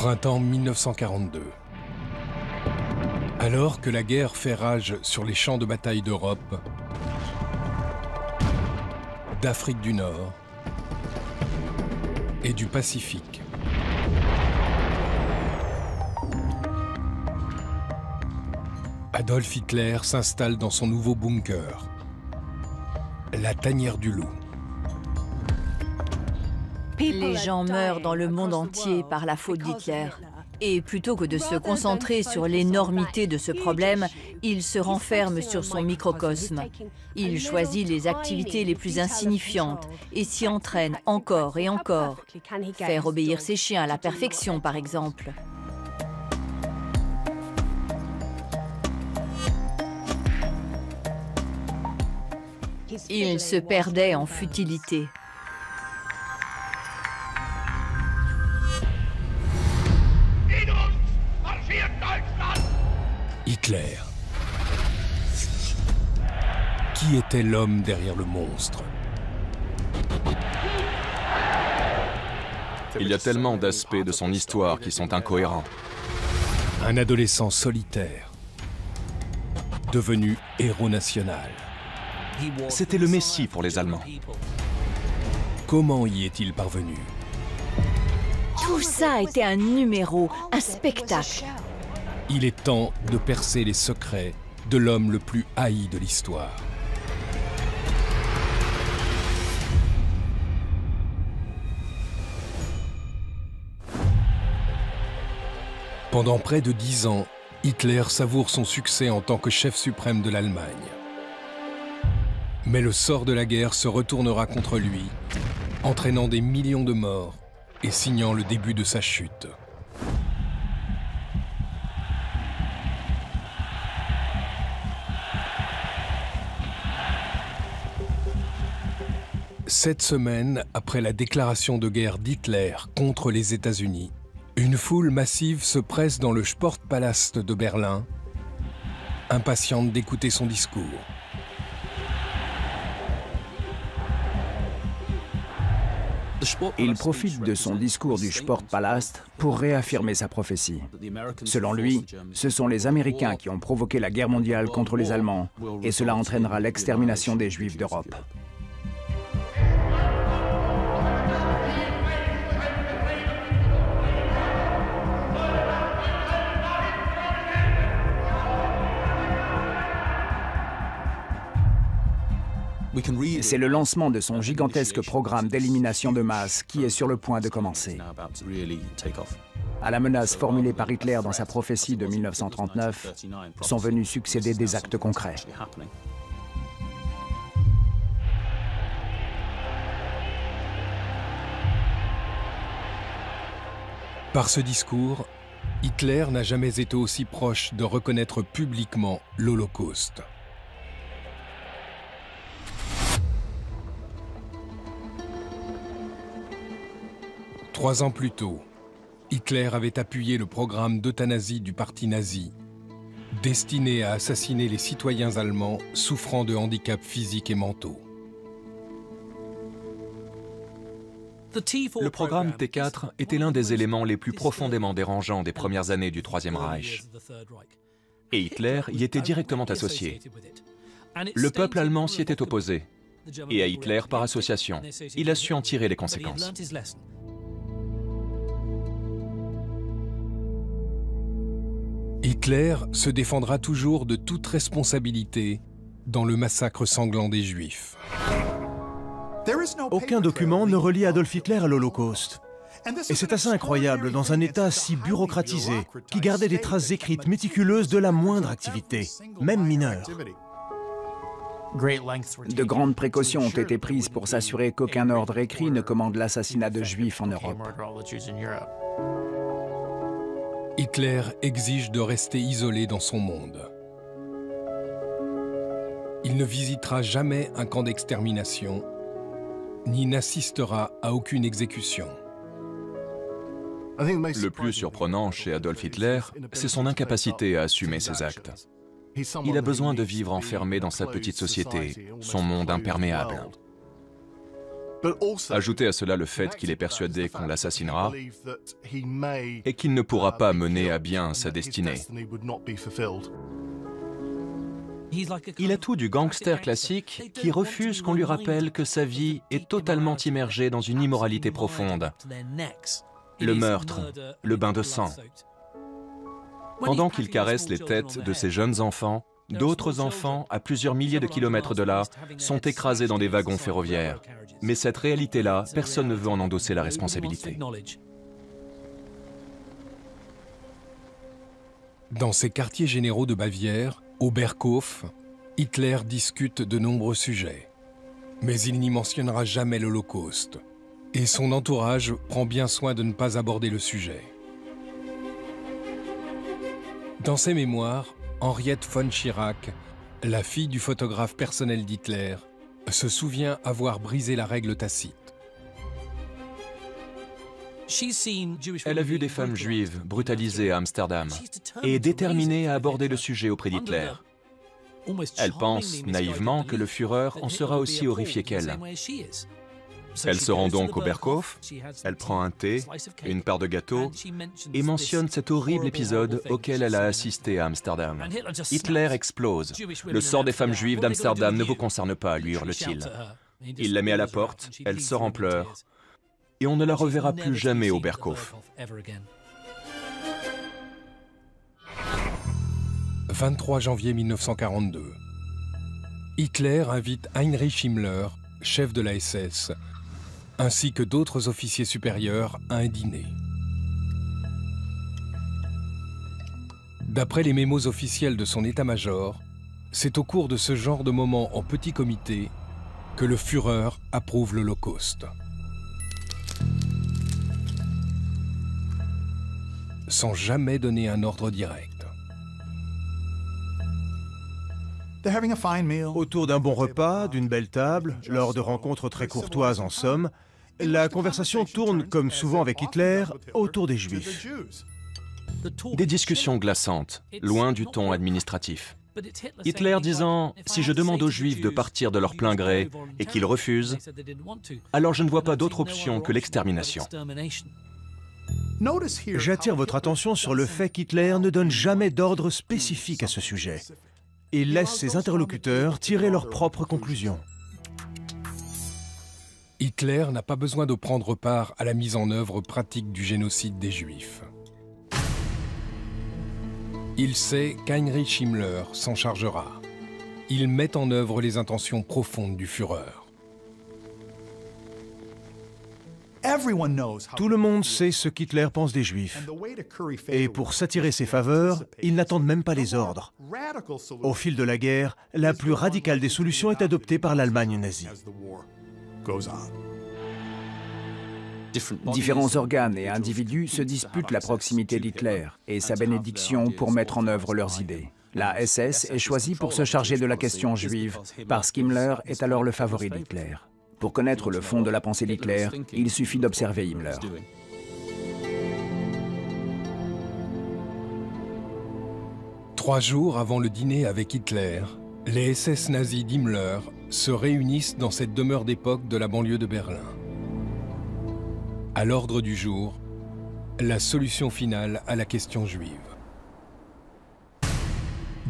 Printemps 1942. Alors que la guerre fait rage sur les champs de bataille d'Europe, d'Afrique du Nord et du Pacifique, Adolf Hitler s'installe dans son nouveau bunker, la tanière du loup. Les gens meurent dans le monde entier par la faute d'Hitler. Et plutôt que de se concentrer sur l'énormité de ce problème, il se renferme sur son microcosme. Il choisit les activités les plus insignifiantes et s'y entraîne encore et encore. Faire obéir ses chiens à la perfection, par exemple. Il se perdait en futilité. Hitler. Qui était l'homme derrière le monstre? Il y a tellement d'aspects de son histoire qui sont incohérents. Un adolescent solitaire, devenu héros national. C'était le Messie pour les Allemands. Comment y est-il parvenu? Tout ça était un numéro, un spectacle. Il est temps de percer les secrets de l'homme le plus haï de l'histoire. Pendant près de 10 ans, Hitler savoure son succès en tant que chef suprême de l'Allemagne. Mais le sort de la guerre se retournera contre lui, entraînant des millions de morts et signant le début de sa chute. Cette semaine, après la déclaration de guerre d'Hitler contre les États-Unis, une foule massive se presse dans le Sportpalast de Berlin, impatiente d'écouter son discours. Il profite de son discours du Sportpalast pour réaffirmer sa prophétie. Selon lui, ce sont les Américains qui ont provoqué la guerre mondiale contre les Allemands, et cela entraînera l'extermination des Juifs d'Europe. C'est le lancement de son gigantesque programme d'élimination de masse qui est sur le point de commencer. À la menace formulée par Hitler dans sa prophétie de 1939, sont venus succéder des actes concrets. Par ce discours, Hitler n'a jamais été aussi proche de reconnaître publiquement l'Holocauste. Trois ans plus tôt, Hitler avait appuyé le programme d'euthanasie du parti nazi, destiné à assassiner les citoyens allemands souffrant de handicaps physiques et mentaux. Le programme T4 était l'un des éléments les plus profondément dérangeants des premières années du Troisième Reich. Et Hitler y était directement associé. Le peuple allemand s'y était opposé. Et à Hitler par association. Il a su en tirer les conséquences. Hitler se défendra toujours de toute responsabilité dans le massacre sanglant des Juifs. Aucun document ne relie Adolf Hitler à l'Holocauste. Et c'est assez incroyable dans un État si bureaucratisé, qui gardait des traces écrites méticuleuses de la moindre activité, même mineure. De grandes précautions ont été prises pour s'assurer qu'aucun ordre écrit ne commande l'assassinat de Juifs en Europe. Hitler exige de rester isolé dans son monde. Il ne visitera jamais un camp d'extermination, ni n'assistera à aucune exécution. Le plus surprenant chez Adolf Hitler, c'est son incapacité à assumer ses actes. Il a besoin de vivre enfermé dans sa petite société, son monde imperméable. Ajoutez à cela le fait qu'il est persuadé qu'on l'assassinera et qu'il ne pourra pas mener à bien sa destinée. Il a tout du gangster classique qui refuse qu'on lui rappelle que sa vie est totalement immergée dans une immoralité profonde. Le meurtre, le bain de sang. Pendant qu'il caresse les têtes de ses jeunes enfants, d'autres enfants, à plusieurs milliers de kilomètres de là, sont écrasés dans des wagons ferroviaires. Mais cette réalité-là, personne ne veut en endosser la responsabilité. Dans ces quartiers généraux de Bavière, au Berghof, Hitler discute de nombreux sujets. Mais il n'y mentionnera jamais l'Holocauste. Et son entourage prend bien soin de ne pas aborder le sujet. Dans ses mémoires, Henriette von Schirach, la fille du photographe personnel d'Hitler, se souvient avoir brisé la règle tacite. Elle a vu des femmes juives brutalisées à Amsterdam et est déterminée à aborder le sujet auprès d'Hitler. Elle pense naïvement que le Führer en sera aussi horrifié qu'elle. Elle se rend donc au Berghof, elle prend un thé, une part de gâteau et mentionne cet horrible épisode auquel elle a assisté à Amsterdam. Hitler explose. Le sort des femmes juives d'Amsterdam ne vous concerne pas, lui hurle-t-il. Il la met à la porte, elle sort en pleurs et on ne la reverra plus jamais au Berghof. 23 janvier 1942. Hitler invite Heinrich Himmler, chef de la SS, ainsi que d'autres officiers supérieurs à un dîner. D'après les mémos officiels de son état-major, c'est au cours de ce genre de moment en petit comité que le Führer approuve l'Holocauste. Sans jamais donner un ordre direct. Autour d'un bon repas, d'une belle table, lors de rencontres très courtoises en somme, la conversation tourne, comme souvent avec Hitler, autour des Juifs. Des discussions glaçantes, loin du ton administratif. Hitler disant « Si je demande aux Juifs de partir de leur plein gré et qu'ils refusent, alors je ne vois pas d'autre option que l'extermination. » J'attire votre attention sur le fait qu'Hitler ne donne jamais d'ordre spécifique à ce sujet. Il laisse ses interlocuteurs tirer leurs propres conclusions. Hitler n'a pas besoin de prendre part à la mise en œuvre pratique du génocide des Juifs. Il sait qu'Heinrich Himmler s'en chargera. Il met en œuvre les intentions profondes du Führer. Tout le monde sait ce qu'Hitler pense des Juifs. Et pour s'attirer ses faveurs, ils n'attendent même pas les ordres. Au fil de la guerre, la plus radicale des solutions est adoptée par l'Allemagne nazie. Différents organes et individus se disputent la proximité d'Hitler et sa bénédiction pour mettre en œuvre leurs idées. La SS est choisie pour se charger de la question juive, parce qu'Himmler est alors le favori d'Hitler. Pour connaître le fond de la pensée d'Hitler, il suffit d'observer Himmler. Trois jours avant le dîner avec Hitler, les SS nazis d'Himmler se réunissent dans cette demeure d'époque de la banlieue de Berlin. À l'ordre du jour, la solution finale à la question juive.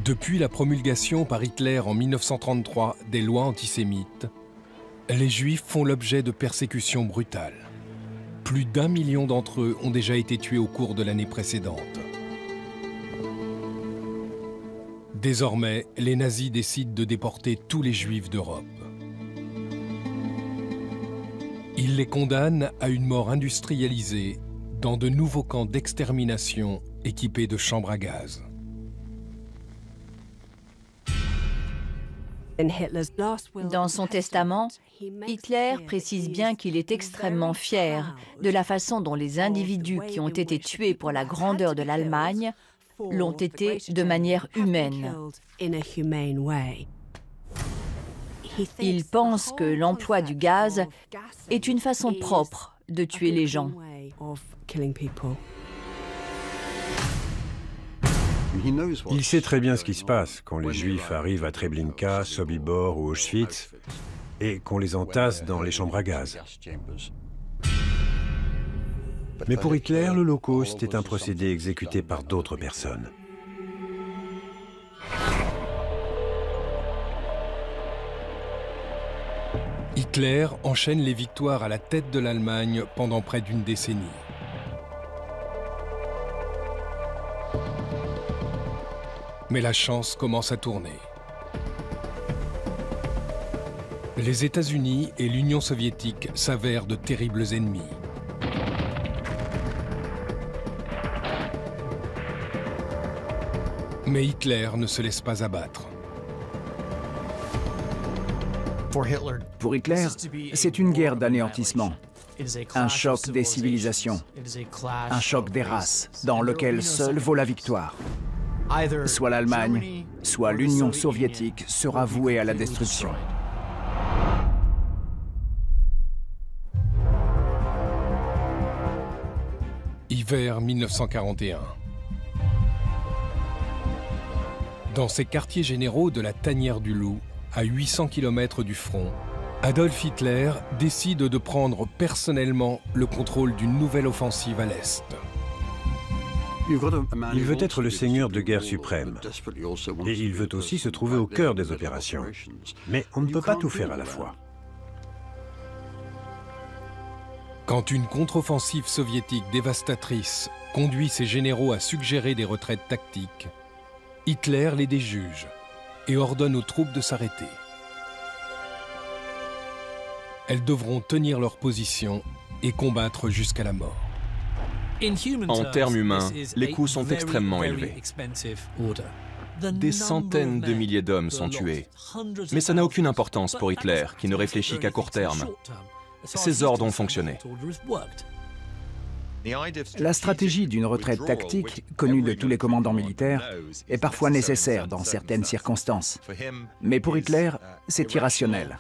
Depuis la promulgation par Hitler en 1933 des lois antisémites, les Juifs font l'objet de persécutions brutales. Plus d'1 million d'entre eux ont déjà été tués au cours de l'année précédente. Désormais, les nazis décident de déporter tous les Juifs d'Europe. Ils les condamnent à une mort industrialisée dans de nouveaux camps d'extermination équipés de chambres à gaz. Dans son testament, Hitler précise bien qu'il est extrêmement fier de la façon dont les individus qui ont été tués pour la grandeur de l'Allemagne l'ont été de manière humaine. Il pense que l'emploi du gaz est une façon propre de tuer les gens. Il sait très bien ce qui se passe quand les Juifs arrivent à Treblinka, Sobibor ou Auschwitz. et qu'on les entasse dans les chambres à gaz. Mais pour Hitler, l'Holocauste est un procédé exécuté par d'autres personnes. Hitler enchaîne les victoires à la tête de l'Allemagne pendant près d'une décennie. Mais la chance commence à tourner. Les États-Unis et l'Union soviétique s'avèrent de terribles ennemis. Mais Hitler ne se laisse pas abattre. Pour Hitler, c'est une guerre d'anéantissement, un choc des civilisations, un choc des races, dans lequel seul vaut la victoire. Soit l'Allemagne, soit l'Union soviétique sera vouée à la destruction. Hiver 1941. Dans ces quartiers généraux de la Tanière du Loup, à 800 km du front, Adolf Hitler décide de prendre personnellement le contrôle d'une nouvelle offensive à l'Est. Il veut être le seigneur de guerre suprême. Et il veut aussi se trouver au cœur des opérations. Mais on ne peut pas tout faire à la fois. Quand une contre-offensive soviétique dévastatrice conduit ses généraux à suggérer des retraites tactiques, Hitler les déjuge et ordonne aux troupes de s'arrêter. Elles devront tenir leur position et combattre jusqu'à la mort. En termes humains, les coûts sont extrêmement élevés. Des centaines de milliers d'hommes sont tués. Mais ça n'a aucune importance pour Hitler, qui ne réfléchit qu'à court terme. Ses ordres ont fonctionné. La stratégie d'une retraite tactique, connue de tous les commandants militaires, est parfois nécessaire dans certaines circonstances. Mais pour Hitler, c'est irrationnel.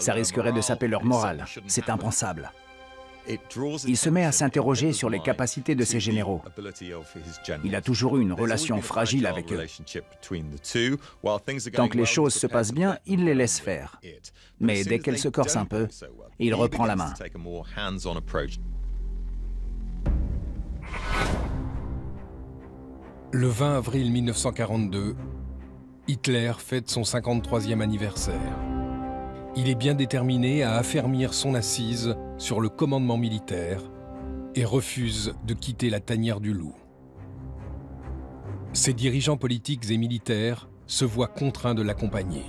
Ça risquerait de saper leur morale. C'est impensable. Il se met à s'interroger sur les capacités de ses généraux. Il a toujours eu une relation fragile avec eux. Tant que les choses se passent bien, il les laisse faire. Mais dès qu'elles se corsent un peu, il reprend la main. Le 20 avril 1942, Hitler fête son 53e anniversaire. Il est bien déterminé à affermir son assise sur le commandement militaire et refuse de quitter la Tanière du Loup. Ses dirigeants politiques et militaires se voient contraints de l'accompagner.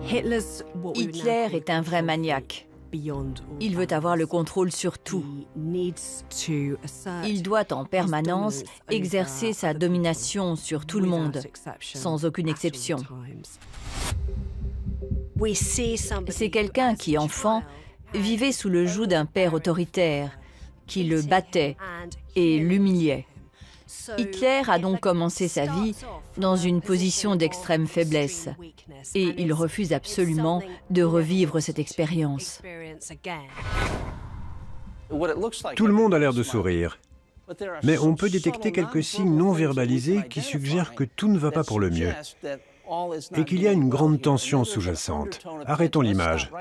Hitler est un vrai maniaque. Il veut avoir le contrôle sur tout. Il doit en permanence exercer sa domination sur tout le monde, sans aucune exception. C'est quelqu'un qui, enfant, vivait sous le joug d'un père autoritaire, qui le battait et l'humiliait. Hitler a donc commencé sa vie dans une position d'extrême faiblesse et il refuse absolument de revivre cette expérience. Tout le monde a l'air de sourire. Mais on peut détecter quelques signes non verbalisés qui suggèrent que tout ne va pas pour le mieux et qu'il y a une grande tension sous-jacente. Arrêtons l'image.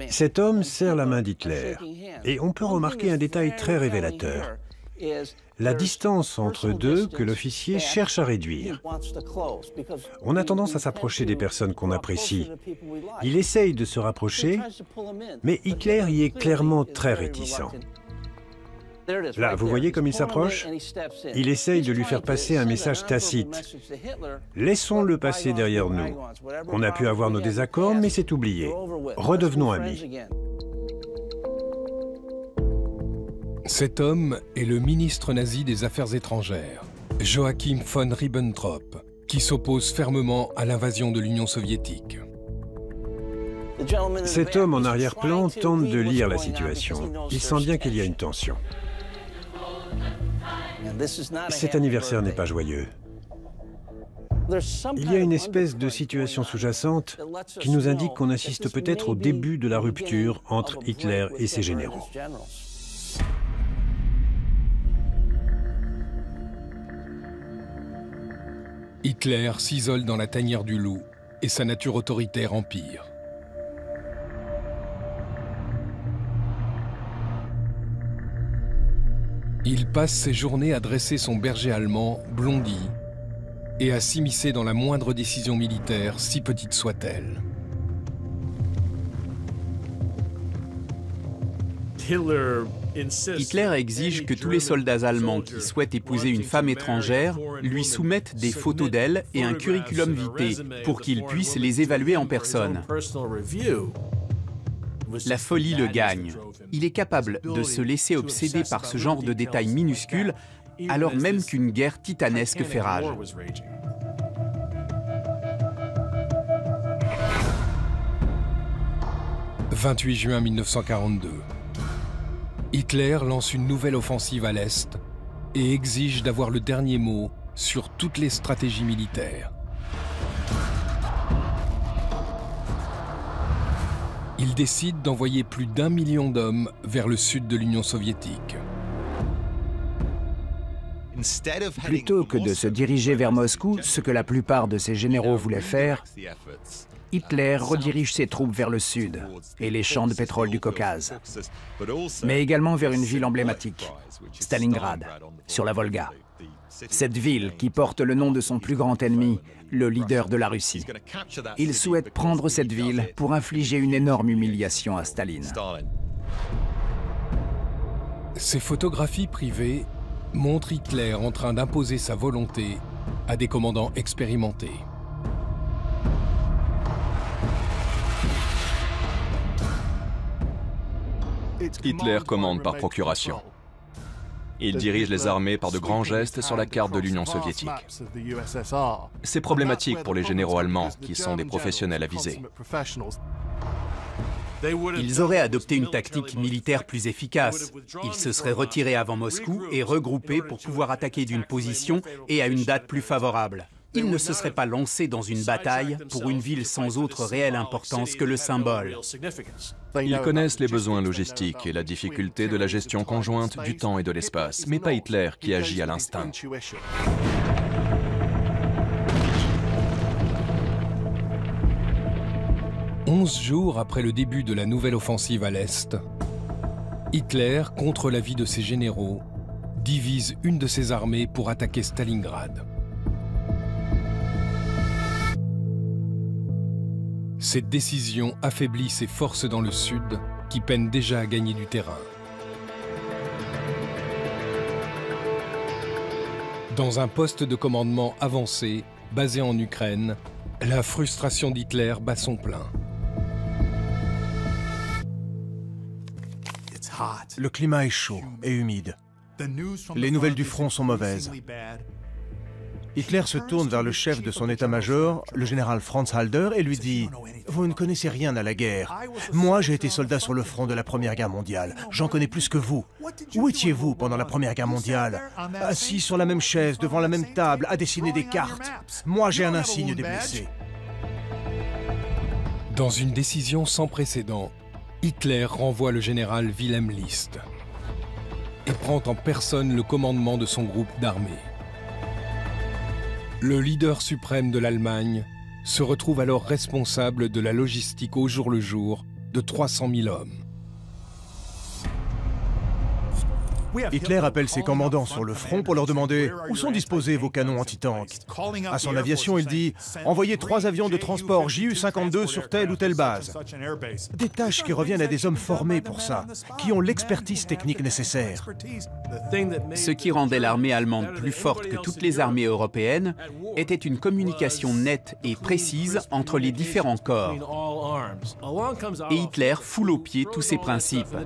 Cet homme serre la main d'Hitler et on peut remarquer un détail très révélateur. La distance entre eux deux que l'officier cherche à réduire. On a tendance à s'approcher des personnes qu'on apprécie. Il essaye de se rapprocher, mais Hitler y est clairement très réticent. Là, vous voyez comme il s'approche? Il essaye de lui faire passer un message tacite. Laissons-le passer derrière nous. On a pu avoir nos désaccords, mais c'est oublié. Redevenons amis. Cet homme est le ministre nazi des Affaires étrangères, Joachim von Ribbentrop, qui s'oppose fermement à l'invasion de l'Union soviétique. Cet homme en arrière-plan tente de lire la situation. Il sent bien qu'il y a une tension. Cet anniversaire n'est pas joyeux. Il y a une espèce de situation sous-jacente qui nous indique qu'on assiste peut-être au début de la rupture entre Hitler et ses généraux. Hitler s'isole dans la Tanière du Loup et sa nature autoritaire empire. Il passe ses journées à dresser son berger allemand, Blondie, et à s'immiscer dans la moindre décision militaire, si petite soit-elle. Hitler exige que tous les soldats allemands qui souhaitent épouser une femme étrangère lui soumettent des photos d'elle et un curriculum vitae pour qu'il puisse les évaluer en personne. La folie le gagne. Il est capable de se laisser obséder par ce genre de détails minuscules alors même qu'une guerre titanesque fait rage. « 28 juin 1942. Hitler lance une nouvelle offensive à l'Est et exige d'avoir le dernier mot sur toutes les stratégies militaires. Il décide d'envoyer plus d'1 million d'hommes vers le sud de l'Union soviétique. Plutôt que de se diriger vers Moscou, ce que la plupart de ses généraux voulaient faire, Hitler redirige ses troupes vers le sud et les champs de pétrole du Caucase, mais également vers une ville emblématique, Stalingrad, sur la Volga. Cette ville qui porte le nom de son plus grand ennemi, le leader de la Russie. Il souhaite prendre cette ville pour infliger une énorme humiliation à Staline. Ces photographies privées montrent Hitler en train d'imposer sa volonté à des commandants expérimentés. Hitler commande par procuration. Il dirige les armées par de grands gestes sur la carte de l'Union soviétique. C'est problématique pour les généraux allemands, qui sont des professionnels avisés. Ils auraient adopté une tactique militaire plus efficace. Ils se seraient retirés avant Moscou et regroupés pour pouvoir attaquer d'une position et à une date plus favorable. Ils ne se seraient pas lancés dans une bataille pour une ville sans autre réelle importance que le symbole. Ils connaissent les besoins logistiques et la difficulté de la gestion conjointe du temps et de l'espace, mais pas Hitler qui agit à l'instinct. « 11 jours après le début de la nouvelle offensive à l'Est, Hitler, contre l'avis de ses généraux, divise une de ses armées pour attaquer Stalingrad. Cette décision affaiblit ses forces dans le sud, qui peinent déjà à gagner du terrain. Dans un poste de commandement avancé, basé en Ukraine, la frustration d'Hitler bat son plein. Le climat est chaud et humide. Les nouvelles du front sont mauvaises. Hitler se tourne vers le chef de son état-major, le général Franz Halder, et lui dit « Vous ne connaissez rien à la guerre. Moi, j'ai été soldat sur le front de la Première Guerre mondiale. J'en connais plus que vous. Où étiez-vous pendant la Première Guerre mondiale? Assis sur la même chaise, devant la même table, à dessiner des cartes. Moi, j'ai un insigne des blessés. » Dans une décision sans précédent, Hitler renvoie le général Wilhelm List et prend en personne le commandement de son groupe d'armée. Le leader suprême de l'Allemagne se retrouve alors responsable de la logistique au jour le jour de 300 000 hommes. Hitler appelle ses commandants sur le front pour leur demander « Où sont disposés vos canons anti-tanks » À son aviation, il dit « Envoyez 3 avions de transport Ju-52 sur telle ou telle base. » Des tâches qui reviennent à des hommes formés pour ça, qui ont l'expertise technique nécessaire. Ce qui rendait l'armée allemande plus forte que toutes les armées européennes était une communication nette et précise entre les différents corps. Et Hitler foule aux pieds tous ces principes.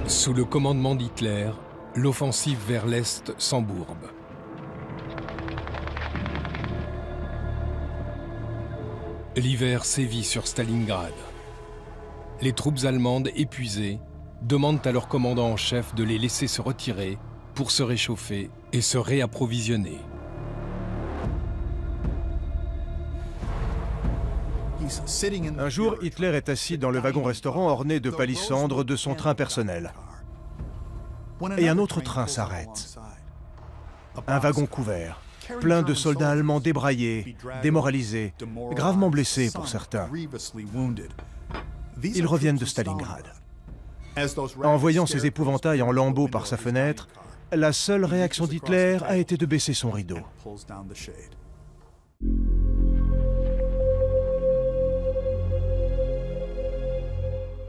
Sous le commandement d'Hitler, l'offensive vers l'Est s'embourbe. L'hiver sévit sur Stalingrad. Les troupes allemandes, épuisées, demandent à leur commandant en chef de les laisser se retirer pour se réchauffer et se réapprovisionner. Un jour, Hitler est assis dans le wagon-restaurant orné de palissandres de son train personnel. Et un autre train s'arrête. Un wagon couvert. plein de soldats allemands débraillés, démoralisés, gravement blessés pour certains. Ils reviennent de Stalingrad. En voyant ces épouvantails en lambeaux par sa fenêtre, la seule réaction d'Hitler a été de baisser son rideau.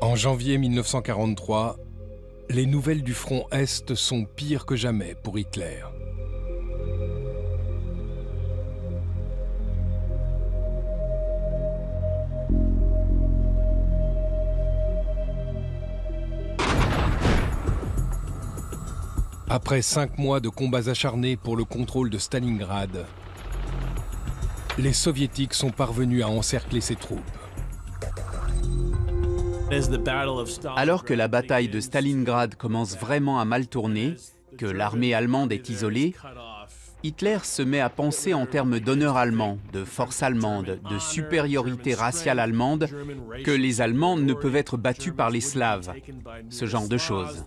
En janvier 1943, les nouvelles du front Est sont pires que jamais pour Hitler. Après 5 mois de combats acharnés pour le contrôle de Stalingrad, les Soviétiques sont parvenus à encercler ses troupes. Alors que la bataille de Stalingrad commence vraiment à mal tourner, que l'armée allemande est isolée, Hitler se met à penser en termes d'honneur allemand, de force allemande, de supériorité raciale allemande, que les Allemands ne peuvent être battus par les Slaves, ce genre de choses.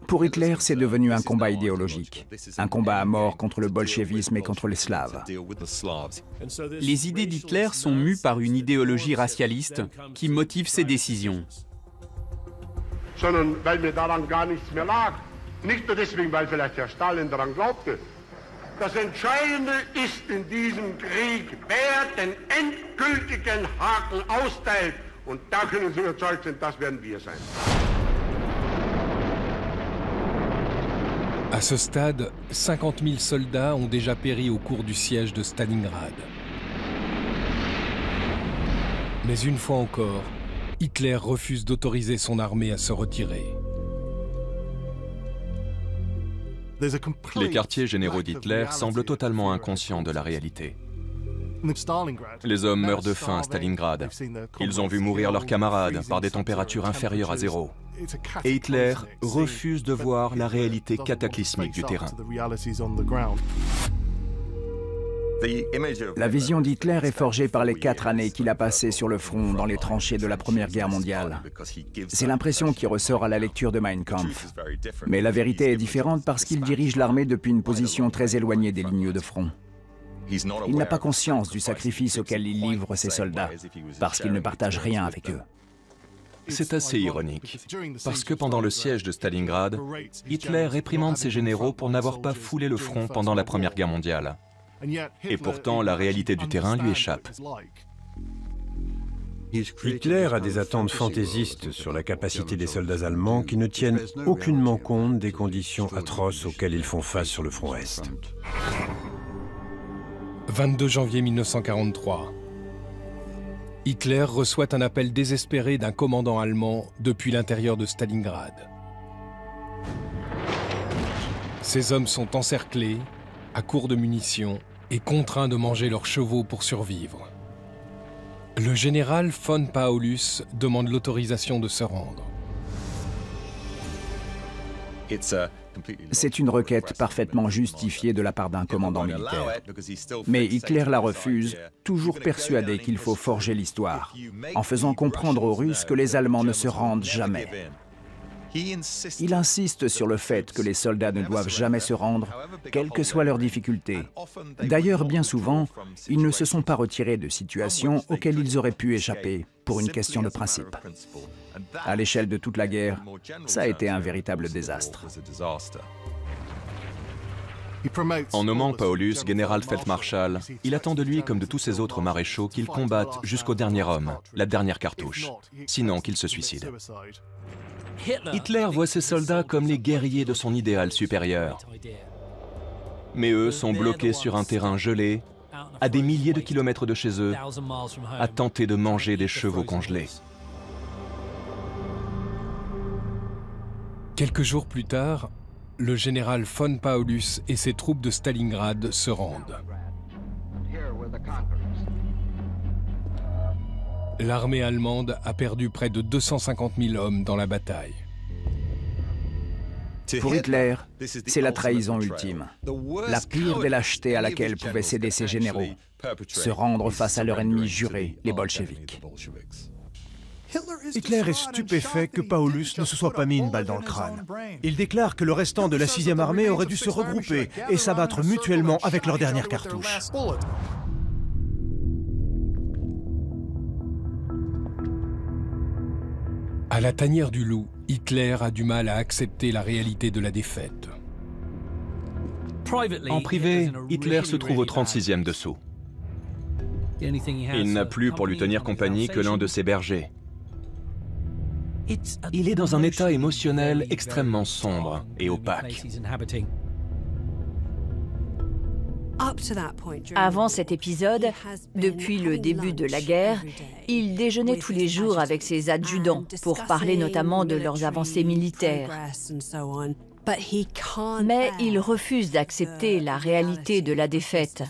Pour Hitler, c'est devenu un combat idéologique, un combat à mort contre le bolchevisme et contre les Slaves. Les idées d'Hitler sont mues par une idéologie racialiste qui motive ses décisions. Nicht nur deswegen, weil vielleicht Herr Stalin daran glaubte. Das Entscheidende ist in diesem Krieg, wer den endgültigen Haken austeilt. Und da können Sie überzeugt sein, das werden wir sein. À ce stade, 50 000 soldats ont déjà péri au cours du siège de Stalingrad. Mais une fois encore, Hitler refuse d'autoriser son armée à se retirer. Les quartiers généraux d'Hitler semblent totalement inconscients de la réalité. Les hommes meurent de faim à Stalingrad. Ils ont vu mourir leurs camarades par des températures inférieures à 0. Et Hitler refuse de voir la réalité cataclysmique du terrain. La vision d'Hitler est forgée par les 4 années qu'il a passées sur le front dans les tranchées de la Première Guerre mondiale. C'est l'impression qui ressort à la lecture de Mein Kampf. Mais la vérité est différente parce qu'il dirige l'armée depuis une position très éloignée des lignes de front. Il n'a pas conscience du sacrifice auquel il livre ses soldats, parce qu'il ne partage rien avec eux. C'est assez ironique, parce que pendant le siège de Stalingrad, Hitler réprimande ses généraux pour n'avoir pas foulé le front pendant la Première Guerre mondiale. Et pourtant, la réalité du terrain lui échappe. Hitler a des attentes fantaisistes sur la capacité des soldats allemands qui ne tiennent aucunement compte des conditions atroces auxquelles ils font face sur le front Est. 22 janvier 1943. Hitler reçoit un appel désespéré d'un commandant allemand depuis l'intérieur de Stalingrad. Ces hommes sont encerclés, à court de munitions, et contraints de manger leurs chevaux pour survivre. Le général von Paulus demande l'autorisation de se rendre. C'est une requête parfaitement justifiée de la part d'un commandant militaire. Mais Hitler la refuse, toujours persuadé qu'il faut forger l'histoire, en faisant comprendre aux Russes que les Allemands ne se rendent jamais. Il insiste sur le fait que les soldats ne doivent jamais se rendre, quelles que soient leurs difficultés. D'ailleurs, bien souvent, ils ne se sont pas retirés de situations auxquelles ils auraient pu échapper, pour une question de principe. À l'échelle de toute la guerre, ça a été un véritable désastre. En nommant Paulus général feldmarschall, il attend de lui, comme de tous ses autres maréchaux, qu'il combatte jusqu'au dernier homme, la dernière cartouche, sinon qu'il se suicide. Hitler voit ses soldats comme les guerriers de son idéal supérieur. Mais eux sont bloqués sur un terrain gelé, à des milliers de kilomètres de chez eux, à tenter de manger des chevaux congelés. Quelques jours plus tard, le général von Paulus et ses troupes de Stalingrad se rendent. L'armée allemande a perdu près de 250 000 hommes dans la bataille. Pour Hitler, c'est la trahison ultime, la pire des lâchetés à laquelle pouvaient céder ses généraux, se rendre face à leur ennemi juré, les bolcheviks. Hitler est stupéfait que Paulus ne se soit pas mis une balle dans le crâne. Il déclare que le restant de la 6e armée aurait dû se regrouper et s'abattre mutuellement avec leur dernière cartouche. À la tanière du loup, Hitler a du mal à accepter la réalité de la défaite. En privé, Hitler se trouve au 36e dessous. Il n'a plus pour lui tenir compagnie que l'un de ses bergers. Il est dans un état émotionnel extrêmement sombre et opaque. Avant cet épisode, depuis le début de la guerre, il déjeunait tous les jours avec ses adjudants pour parler notamment de leurs avancées militaires. Mais il refuse d'accepter la réalité de la défaite.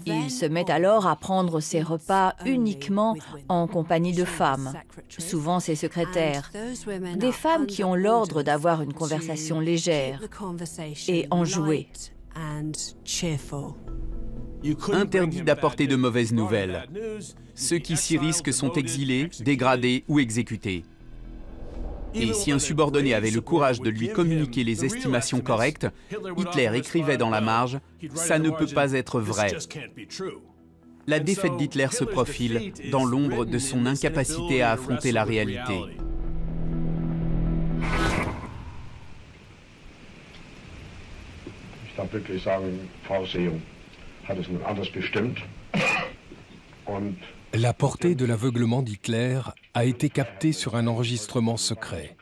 Il se met alors à prendre ses repas uniquement en compagnie de femmes, souvent ses secrétaires, des femmes qui ont l'ordre d'avoir une conversation légère et enjouée. Interdit d'apporter de mauvaises nouvelles. Ceux qui s'y risquent sont exilés, dégradés ou exécutés. Et si un subordonné avait le courage de lui communiquer les estimations correctes, Hitler écrivait dans la marge « Ça ne peut pas être vrai ». La défaite d'Hitler se profile dans l'ombre de son incapacité à affronter la réalité. La portée de l'aveuglement d'Hitler a été captée sur un enregistrement secret,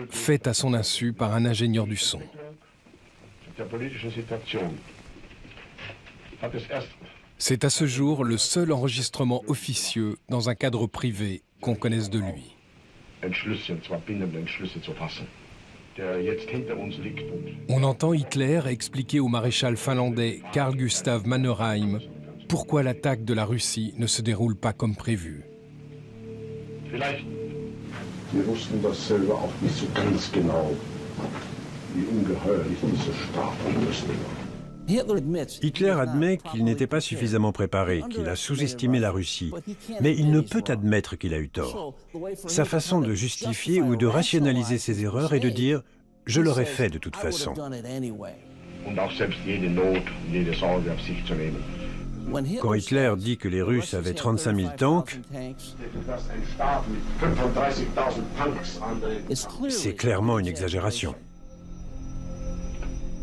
fait à son insu par un ingénieur du son. C'est à ce jour le seul enregistrement officieux dans un cadre privé qu'on connaisse de lui. On entend Hitler expliquer au maréchal finlandais Carl Gustav Mannerheim pourquoi l'attaque de la Russie ne se déroule pas comme prévu. Hitler admet qu'il n'était pas suffisamment préparé, qu'il a sous-estimé la Russie, mais il ne peut admettre qu'il a eu tort. Sa façon de justifier ou de rationaliser ses erreurs est de dire « je l'aurais fait de toute façon ». Quand Hitler dit que les Russes avaient 35 000 tanks, c'est clairement une exagération.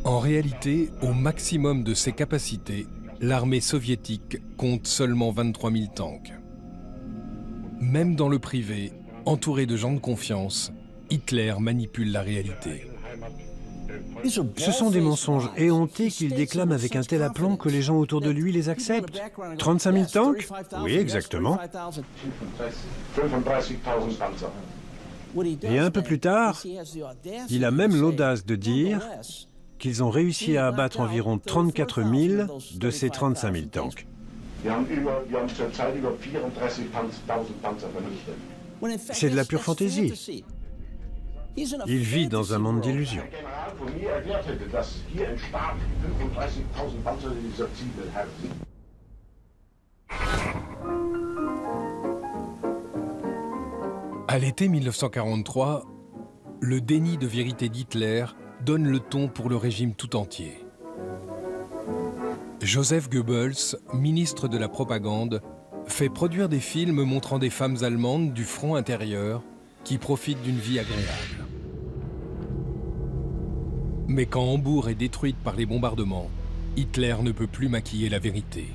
En réalité, au maximum de ses capacités, l'armée soviétique compte seulement 23 000 tanks. Même dans le privé, entouré de gens de confiance, Hitler manipule la réalité. Ce sont des mensonges éhontés qu'il déclame avec un tel aplomb que les gens autour de lui les acceptent. 35 000 tanks? Oui, exactement. Et un peu plus tard, il a même l'audace de dire qu'ils ont réussi à abattre environ 34 000 de ces 35 000 tanks. C'est de la pure fantaisie. Il vit dans un monde d'illusions. À l'été 1943, le déni de vérité d'Hitler donne le ton pour le régime tout entier. Joseph Goebbels, ministre de la propagande, fait produire des films montrant des femmes allemandes du front intérieur qui profitent d'une vie agréable. Mais quand Hambourg est détruite par les bombardements, Hitler ne peut plus maquiller la vérité.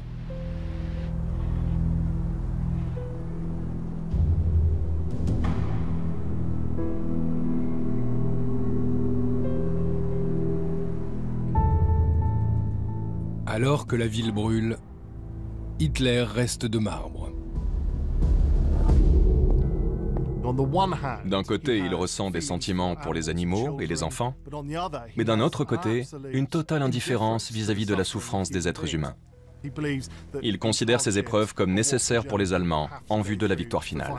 Alors que la ville brûle, Hitler reste de marbre. D'un côté, il ressent des sentiments pour les animaux et les enfants, mais d'un autre côté, une totale indifférence vis-à-vis de la souffrance des êtres humains. Il considère ces épreuves comme nécessaires pour les Allemands en vue de la victoire finale.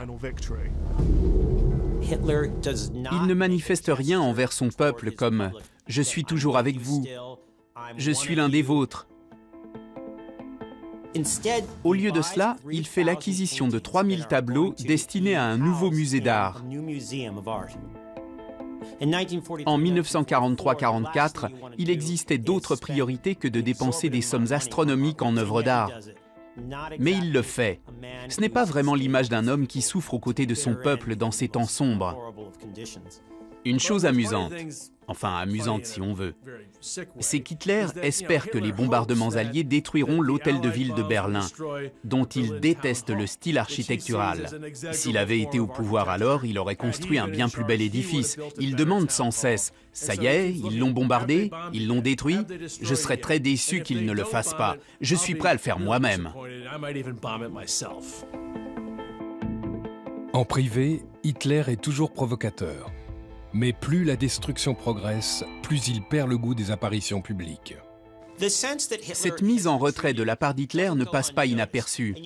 Il ne manifeste rien envers son peuple comme « je suis toujours avec vous »,« je suis l'un des vôtres ». Au lieu de cela, il fait l'acquisition de 3000 tableaux destinés à un nouveau musée d'art. En 1943-44, il existait d'autres priorités que de dépenser des sommes astronomiques en œuvres d'art. Mais il le fait. Ce n'est pas vraiment l'image d'un homme qui souffre aux côtés de son peuple dans ces temps sombres. Une chose amusante, enfin amusante si on veut, c'est qu'Hitler espère que les bombardements alliés détruiront l'hôtel de ville de Berlin, dont il déteste le style architectural. S'il avait été au pouvoir alors, il aurait construit un bien plus bel édifice. Il demande sans cesse « Ça y est, ils l'ont bombardé, ils l'ont détruit, je serais très déçu qu'ils ne le fassent pas. Je suis prêt à le faire moi-même. » En privé, Hitler est toujours provocateur. Mais plus la destruction progresse, plus il perd le goût des apparitions publiques. Cette mise en retrait de la part d'Hitler ne passe pas inaperçue.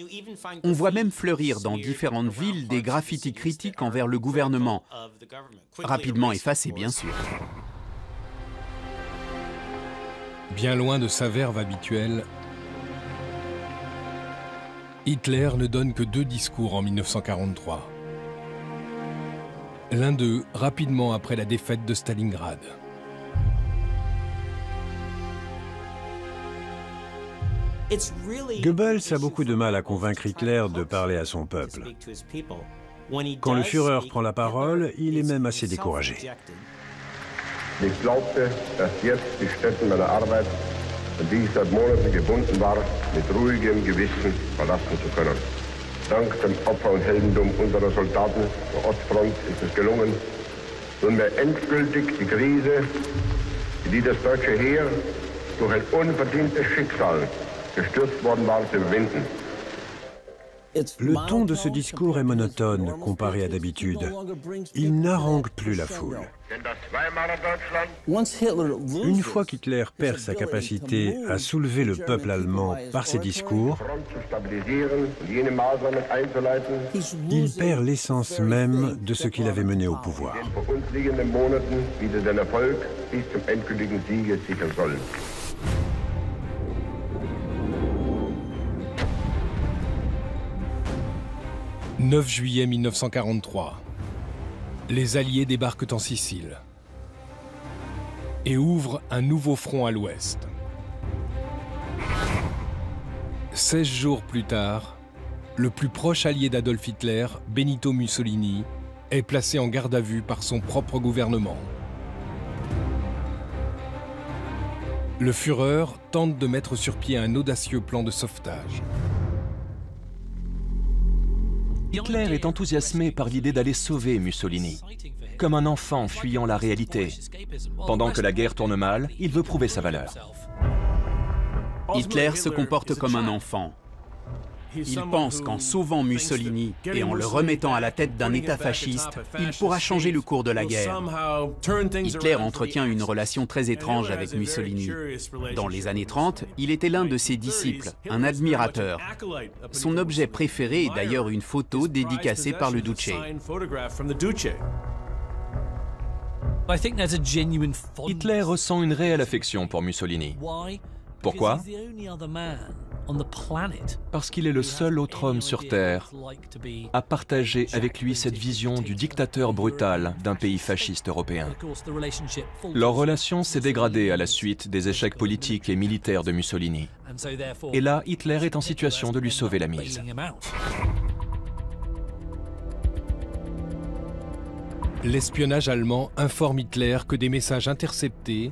On voit même fleurir dans différentes villes des graffitis critiques envers le gouvernement, rapidement effacés bien sûr. Bien loin de sa verve habituelle, Hitler ne donne que 2 discours en 1943. L'un d'eux rapidement après la défaite de Stalingrad. Goebbels a beaucoup de mal à convaincre Hitler de parler à son peuple. Quand le Führer prend la parole, il est même assez découragé. Ich glaubte, dass jetzt die Stätten meiner Arbeit, an die ich seit Monaten gebunden war, mit ruhigem Gewissen verlassen zu können. Dank dem Opfer und Heldendum unserer Soldaten der Ostfront ist es gelungen, nunmehr endgültig die Krise, in die das deutsche Heer durch ein unverdientes Schicksal gestürzt worden war, zu überwinden. Le ton de ce discours est monotone comparé à d'habitude. Il n'harangue plus la foule. Une fois qu'Hitler perd sa capacité à soulever le peuple allemand par ses discours, il perd l'essence même de ce qu'il avait mené au pouvoir. « 9 juillet 1943. Les Alliés débarquent en Sicile et ouvrent un nouveau front à l'ouest. 16 jours plus tard, le plus proche allié d'Adolf Hitler, Benito Mussolini, est placé en garde à vue par son propre gouvernement. Le Führer tente de mettre sur pied un audacieux plan de sauvetage. Hitler est enthousiasmé par l'idée d'aller sauver Mussolini, comme un enfant fuyant la réalité. Pendant que la guerre tourne mal, il veut prouver sa valeur. Hitler se comporte comme un enfant. Il pense qu'en sauvant Mussolini et en le remettant à la tête d'un État fasciste, il pourra changer le cours de la guerre. Hitler entretient une relation très étrange avec Mussolini. Dans les années 30, il était l'un de ses disciples, un admirateur. Son objet préféré est d'ailleurs une photo dédicacée par le Duce. Hitler ressent une réelle affection pour Mussolini. Pourquoi ? Parce qu'il est le seul autre homme sur Terre à partager avec lui cette vision du dictateur brutal d'un pays fasciste européen. Leur relation s'est dégradée à la suite des échecs politiques et militaires de Mussolini. Et là, Hitler est en situation de lui sauver la mise. L'espionnage allemand informe Hitler que des messages interceptés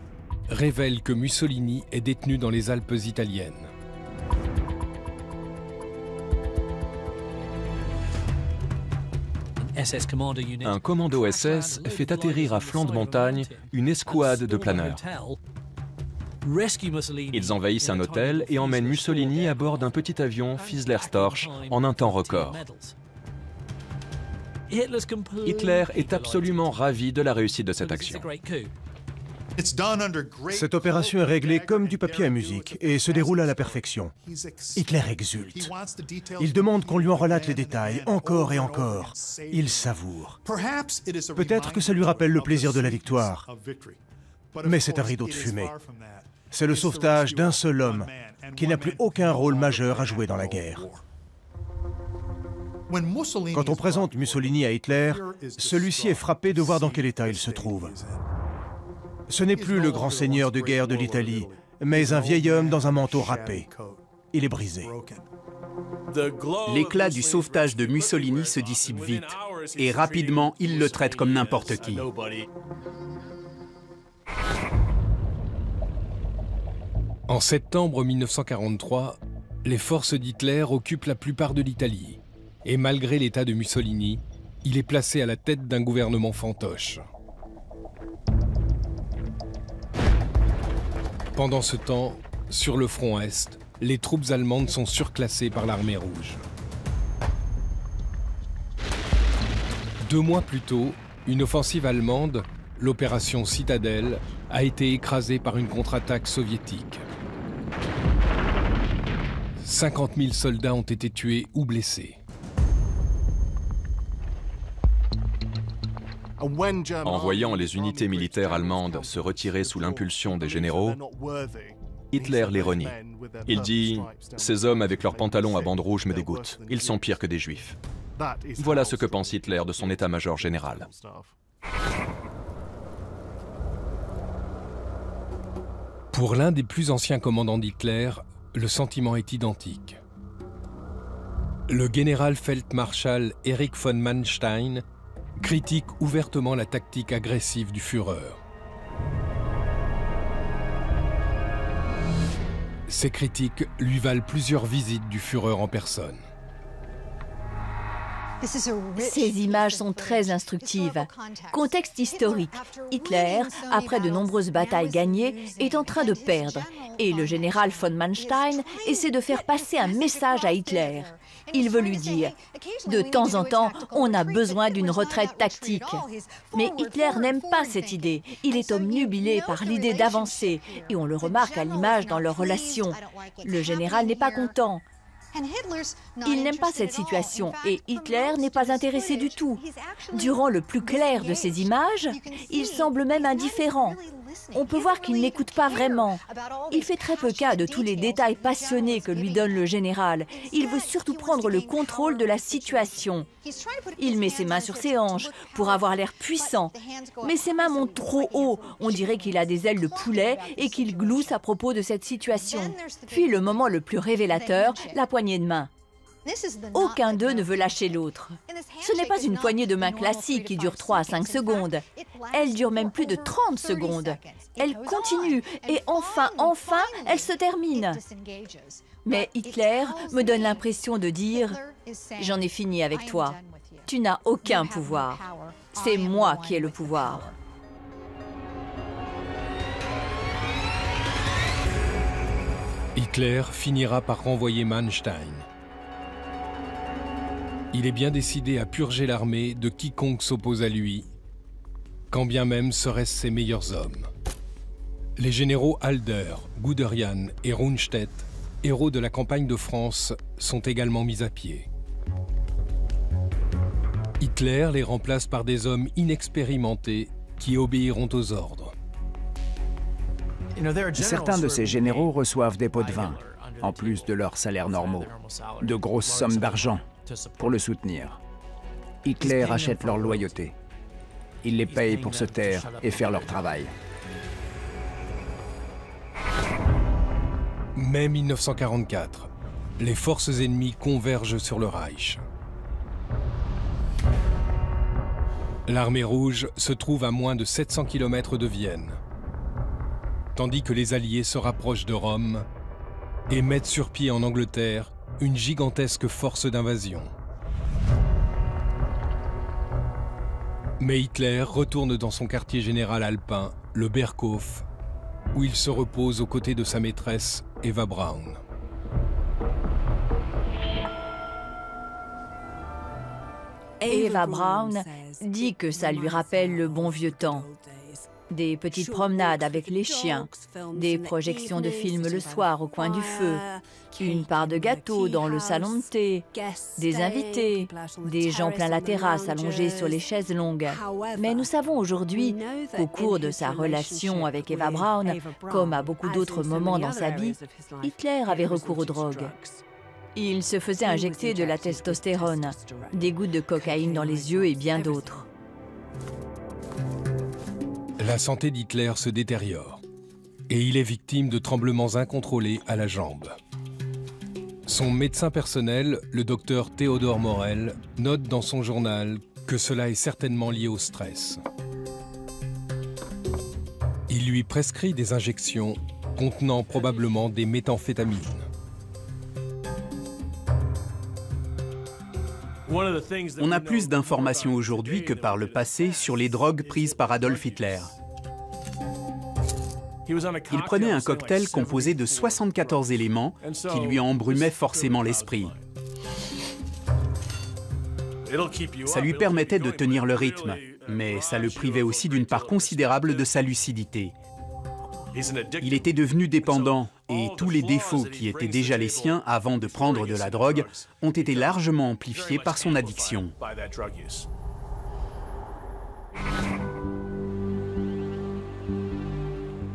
révèlent que Mussolini est détenu dans les Alpes italiennes. Un commando SS fait atterrir à flanc de montagne une escouade de planeurs. Ils envahissent un hôtel et emmènent Mussolini à bord d'un petit avion Fiesler Storch en un temps record. Hitler est absolument ravi de la réussite de cette action. Cette opération est réglée comme du papier à musique et se déroule à la perfection. Hitler exulte. Il demande qu'on lui en relate les détails, encore et encore. Il savoure. Peut-être que ça lui rappelle le plaisir de la victoire. Mais c'est un rideau de fumée. C'est le sauvetage d'un seul homme qu'il n'a plus aucun rôle majeur à jouer dans la guerre. Quand on présente Mussolini à Hitler, celui-ci est frappé de voir dans quel état il se trouve. Ce n'est plus le grand seigneur de guerre de l'Italie, mais un vieil homme dans un manteau râpé. Il est brisé. L'éclat du sauvetage de Mussolini se dissipe vite, et rapidement, il le traite comme n'importe qui. En septembre 1943, les forces d'Hitler occupent la plupart de l'Italie. Et malgré l'état de Mussolini, il est placé à la tête d'un gouvernement fantoche. Pendant ce temps, sur le front Est, les troupes allemandes sont surclassées par l'armée rouge. 2 mois plus tôt, une offensive allemande, l'opération Citadelle, a été écrasée par une contre-attaque soviétique. 50 000 soldats ont été tués ou blessés. En voyant les unités militaires allemandes se retirer sous l'impulsion des généraux, Hitler les renie. Il dit « Ces hommes avec leurs pantalons à bandes rouges me dégoûtent. Ils sont pires que des juifs. » Voilà ce que pense Hitler de son état-major général. Pour l'un des plus anciens commandants d'Hitler, le sentiment est identique. Le Generalfeldmarschall Erich von Manstein critique ouvertement la tactique agressive du Führer. Ces critiques lui valent plusieurs visites du Führer en personne. Ces images sont très instructives. Contexte historique. Hitler, après de nombreuses batailles gagnées, est en train de perdre. Et le général von Manstein essaie de faire passer un message à Hitler. Il veut lui dire « De temps en temps, on a besoin d'une retraite tactique. » Mais Hitler n'aime pas cette idée. Il est obnubilé par l'idée d'avancer. Et on le remarque à l'image dans leur relation. Le général n'est pas content. Il n'aime pas cette situation et Hitler n'est pas intéressé du tout. Durant le plus clair de ces images, il semble même indifférent. On peut voir qu'il n'écoute pas vraiment. Il fait très peu cas de tous les détails passionnés que lui donne le général. Il veut surtout prendre le contrôle de la situation. Il met ses mains sur ses hanches pour avoir l'air puissant. Mais ses mains montent trop haut. On dirait qu'il a des ailes de poulet et qu'il glousse à propos de cette situation. Puis le moment le plus révélateur, la poignée de main. Aucun d'eux ne veut lâcher l'autre. Ce n'est pas une poignée de main classique qui dure 3 à 5 secondes. Elle dure même plus de 30 secondes. Elle continue et enfin, elle se termine. Mais Hitler me donne l'impression de dire « J'en ai fini avec toi. Tu n'as aucun pouvoir. C'est moi qui ai le pouvoir. » Hitler finira par renvoyer Manstein. Il est bien décidé à purger l'armée de quiconque s'oppose à lui, quand bien même seraient-ce ses meilleurs hommes. Les généraux Halder, Guderian et Rundstedt, héros de la campagne de France, sont également mis à pied. Hitler les remplace par des hommes inexpérimentés qui obéiront aux ordres. Certains de ces généraux reçoivent des pots de vin, en plus de leurs salaires normaux, de grosses sommes d'argent pour le soutenir. Hitler achète leur loyauté. Il les paye pour se taire et faire leur travail. Mai 1944, les forces ennemies convergent sur le Reich. L'armée rouge se trouve à moins de 700 km de Vienne, tandis que les Alliés se rapprochent de Rome et mettent sur pied en Angleterre une gigantesque force d'invasion. Mais Hitler retourne dans son quartier général alpin, le Berghof, où il se repose aux côtés de sa maîtresse, Eva Braun. Eva Braun dit que ça lui rappelle le bon vieux temps. Des petites promenades avec les chiens, des projections de films le soir au coin du feu, une part de gâteau dans le salon de thé, des invités, des gens plein la terrasse allongés sur les chaises longues. Mais nous savons aujourd'hui qu'au cours de sa relation avec Eva Braun, comme à beaucoup d'autres moments dans sa vie, Hitler avait recours aux drogues. Il se faisait injecter de la testostérone, des gouttes de cocaïne dans les yeux et bien d'autres. La santé d'Hitler se détériore et il est victime de tremblements incontrôlés à la jambe. Son médecin personnel, le docteur Theodor Morell, note dans son journal que cela est certainement lié au stress. Il lui prescrit des injections contenant probablement des méthamphétamines. On a plus d'informations aujourd'hui que par le passé sur les drogues prises par Adolf Hitler. Il prenait un cocktail composé de 74 éléments qui lui embrumaient forcément l'esprit. Ça lui permettait de tenir le rythme, mais ça le privait aussi d'une part considérable de sa lucidité. Il était devenu dépendant et tous les défauts qui étaient déjà les siens avant de prendre de la drogue ont été largement amplifiés par son addiction.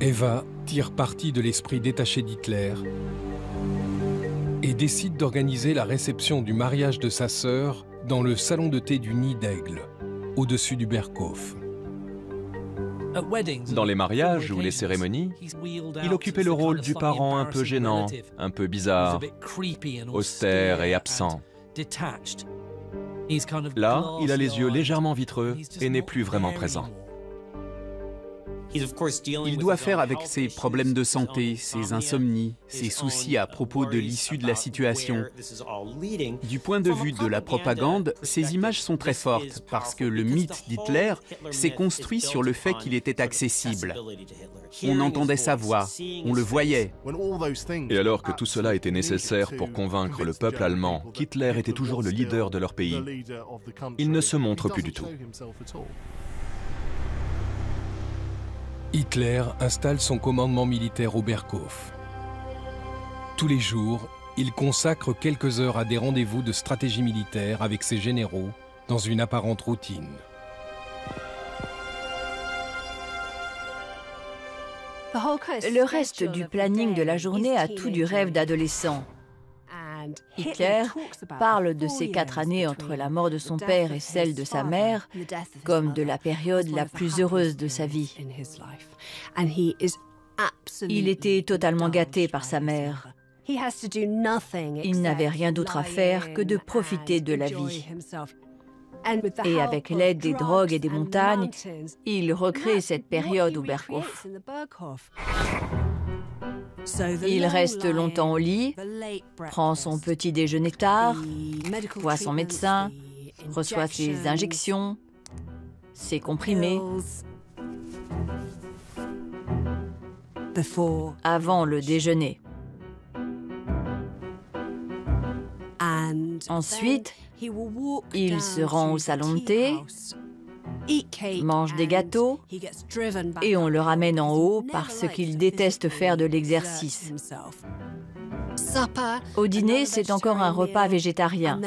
Eva tire parti de l'esprit détaché d'Hitler et décide d'organiser la réception du mariage de sa sœur dans le salon de thé du Nid d'Aigle, au-dessus du Berghof. Dans les mariages ou les cérémonies, il occupait le rôle du parent un peu gênant, un peu bizarre, austère et absent. Là, il a les yeux légèrement vitreux et n'est plus vraiment présent. Il doit faire avec ses problèmes de santé, ses insomnies, ses soucis à propos de l'issue de la situation. Du point de vue de la propagande, ces images sont très fortes parce que le mythe d'Hitler s'est construit sur le fait qu'il était accessible. On entendait sa voix, on le voyait. Et alors que tout cela était nécessaire pour convaincre le peuple allemand qu'Hitler était toujours le leader de leur pays, il ne se montre plus du tout. Hitler installe son commandement militaire au Berghof. Tous les jours, il consacre quelques heures à des rendez-vous de stratégie militaire avec ses généraux dans une apparente routine. Le reste du planning de la journée a tout du rêve d'adolescent. Hitler parle de ces 4 années entre la mort de son père et celle de sa mère comme de la période la plus heureuse de sa vie. Il était totalement gâté par sa mère. Il n'avait rien d'autre à faire que de profiter de la vie. Et avec l'aide des drogues et des montagnes, il recrée cette période au Berghof. Il reste longtemps au lit, prend son petit déjeuner tard, voit son médecin, reçoit ses injections, ses comprimés. Avant le déjeuner. Ensuite, il se rend au salon de thé, mange des gâteaux et on le ramène en haut parce qu'il déteste faire de l'exercice. Au dîner, c'est encore un repas végétarien.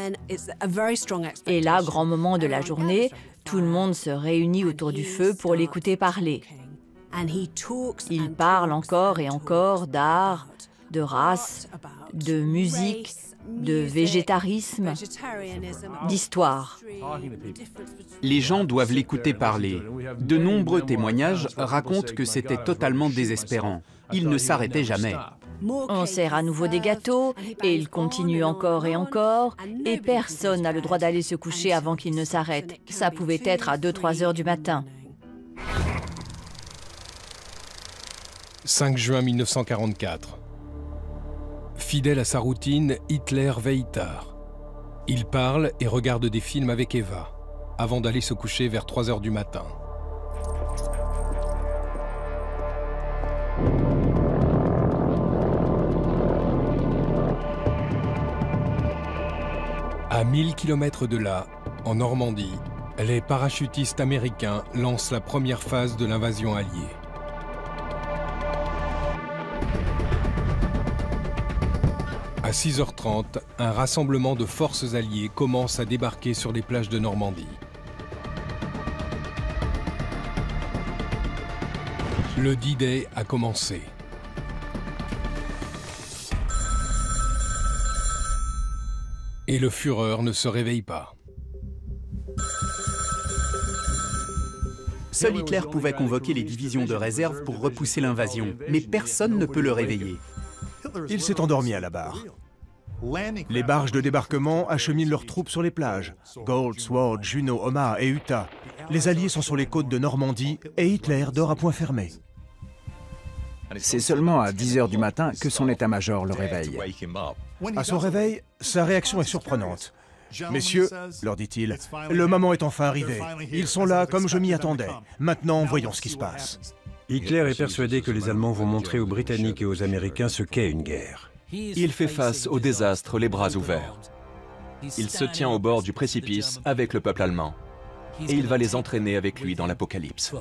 Et là, grand moment de la journée, tout le monde se réunit autour du feu pour l'écouter parler. Il parle encore et encore d'art, de race, de musique, de végétarisme, d'histoire. Les gens doivent l'écouter parler. De nombreux témoignages racontent que c'était totalement désespérant. Il ne s'arrêtait jamais. On sert à nouveau des gâteaux, et il continue encore et encore, et personne n'a le droit d'aller se coucher avant qu'il ne s'arrête. Ça pouvait être à 2-3 heures du matin. 5 juin 1944. Fidèle à sa routine, Hitler veille tard. Il parle et regarde des films avec Eva, avant d'aller se coucher vers 3 heures du matin. À 1000 km de là, en Normandie, Les parachutistes américains lancent la première phase de l'invasion alliée. À 6h30, un rassemblement de forces alliées commence à débarquer sur les plages de Normandie. Le D-Day a commencé. Et le Führer ne se réveille pas. Seul Hitler pouvait convoquer les divisions de réserve pour repousser l'invasion, mais personne ne peut le réveiller. Il s'est endormi à la barre. Les barges de débarquement acheminent leurs troupes sur les plages. Gold, Sword, Juno, Omaha et Utah. Les Alliés sont sur les côtes de Normandie et Hitler dort à point fermé. C'est seulement à 10h du matin que son état-major le réveille. À son réveil, sa réaction est surprenante. « Messieurs, leur dit-il, le moment est enfin arrivé. Ils sont là comme je m'y attendais. Maintenant, voyons ce qui se passe. » Hitler est persuadé que les Allemands vont montrer aux Britanniques et aux Américains ce qu'est une guerre. Il fait face au désastre les bras ouverts. Il se tient au bord du précipice avec le peuple allemand. Et il va les entraîner avec lui dans l'apocalypse.